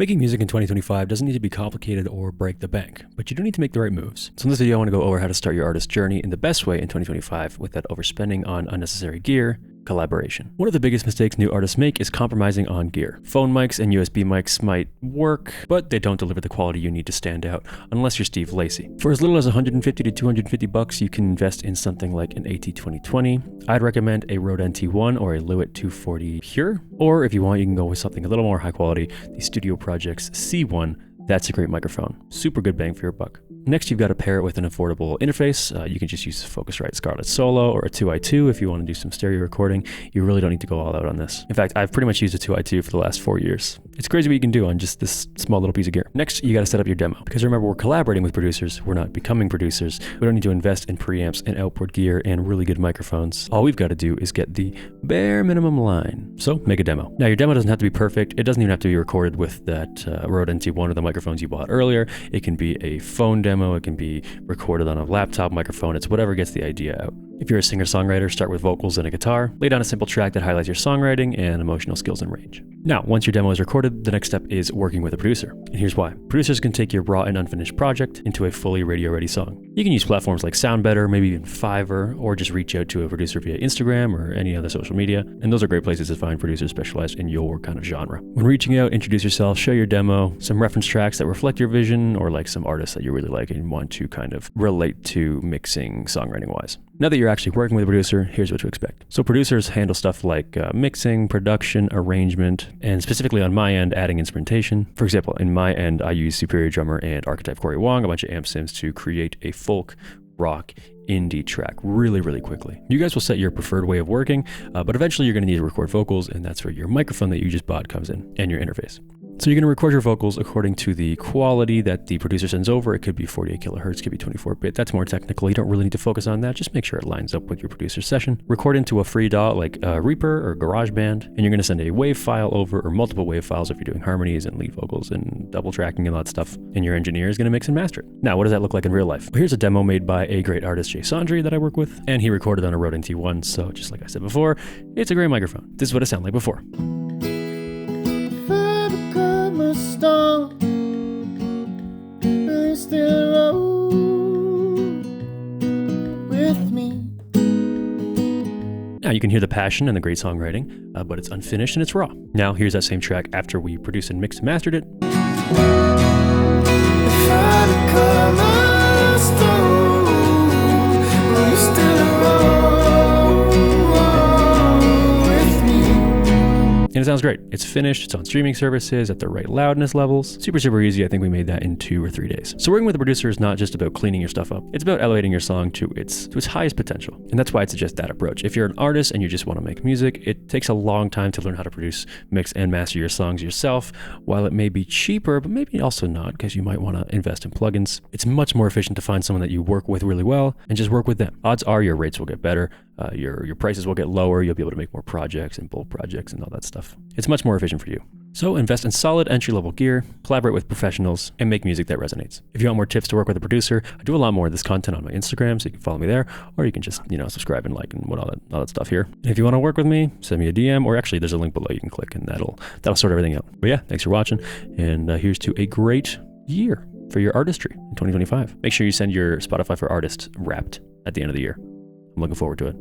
Making music in 2025 doesn't need to be complicated or break the bank, but you do need to make the right moves. So in this video, I want to go over how to start your artist journey in the best way in 2025 without overspending on unnecessary gear. Collaboration. One of the biggest mistakes new artists make is compromising on gear. Phone mics and USB mics might work, but they don't deliver the quality you need to stand out unless you're 𝗕𝗘𝗖𝗢𝗠𝗘. For as little as $150 to $250, you can invest in something like an 𝗕𝗘𝗠𝗘𝗠𝗕𝗄. I'd recommend a Rode NT1 or a Lewitt 240 Pure, or if you want, you can go with something a little more high quality, the Studio Project's C1. That's a great microphone. Super good bang for your buck. Next, you've got to pair it with an affordable interface. You can just use Focusrite Scarlett Solo or a 2i2 if you want to do some stereo recording. You really don't need to go all out on this. In fact, I've pretty much used a 2i2 for the last 4 years. It's crazy what you can do on just this small little piece of gear. Next, you got to set up your demo. Because remember, we're collaborating with producers. We're not becoming producers. We don't need to invest in preamps and outboard gear and really good microphones. All we've got to do is get the bare minimum line. So make a demo. Now, your demo doesn't have to be perfect. It doesn't even have to be recorded with that Rode NT1 or the microphones you bought earlier. It can be a phone demo. It can be recorded on a laptop microphone. It's whatever gets the idea out. If you're a singer-songwriter, start with vocals and a guitar. Lay down a simple track that highlights your songwriting and emotional skills and range. Now, once your demo is recorded, the next step is working with a producer. And here's why. Producers can take your raw and unfinished project into a fully radio-ready song. You can use platforms like SoundBetter, maybe even Fiverr, or just reach out to a producer via Instagram or any other social media. And those are great places to find producers specialized in your kind of genre. When reaching out, introduce yourself, share your demo, some reference tracks that reflect your vision, or like some artists that you really like and want to kind of relate to mixing songwriting-wise. Now that you're actually working with a producer, here's what to expect. So producers handle stuff like mixing, production, arrangement, and specifically on my end, adding instrumentation. For example, in my end, I use Superior Drummer and Archetype Corey Wong, a bunch of amp sims to create a folk, rock, indie track really quickly. You guys will set your preferred way of working, but eventually you're going to need to record vocals, and that's where your microphone that you just bought comes in, and your interface. So you're going to record your vocals according to the quality that the producer sends over. It could be 48 kilohertz, could be 24-bit. That's more technical. You don't really need to focus on that. Just make sure it lines up with your producer's session. Record into a free DAW like Reaper or GarageBand, and you're going to send a WAV file over, or multiple WAV files if you're doing harmonies and lead vocals and double tracking and all that stuff. And your engineer is going to mix and master it. Now, what does that look like in real life? Well, here's a demo made by a great artist, 𝗕𝗘𝗠𝗘𝗠𝗕, that I work with, and he recorded on a Rode NT1. So just like I said before, it's a great microphone. This is what it sounded like before. Now you can hear the passion and the great songwriting, but it's unfinished and it's raw. Now here's that same track after we produced and mixed and mastered it. And it sounds great. It's finished, it's on streaming services at the right loudness levels. Super easy. I think we made that in 2 or 3 days. So working with a producer is not just about cleaning your stuff up. It's about elevating your song to its highest potential. And that's why I'd suggest that approach. If you're an artist and you just want to make music, it takes a long time to learn how to produce, mix, and master your songs yourself. While it may be cheaper, but maybe also not, because you might want to invest in plugins, it's much more efficient to find someone that you work with really well and just work with them. Odds are your rates will get better. Your prices will get lower. You'll be able to make more projects and bulk projects and all that stuff. It's much more efficient for you. So invest in solid entry-level gear, collaborate with professionals, and make music that resonates. If you want more tips to work with a producer, I do a lot more of this content on my Instagram, so you can follow me there, or you can just, subscribe and like and all that stuff here. And if you want to work with me, send me a DM, or actually there's a link below you can click, and that'll sort everything out. But yeah, thanks for watching, and here's to a great year for your artistry in 2025. Make sure you send your Spotify for Artists Wrapped at the end of the year. I'm looking forward to it.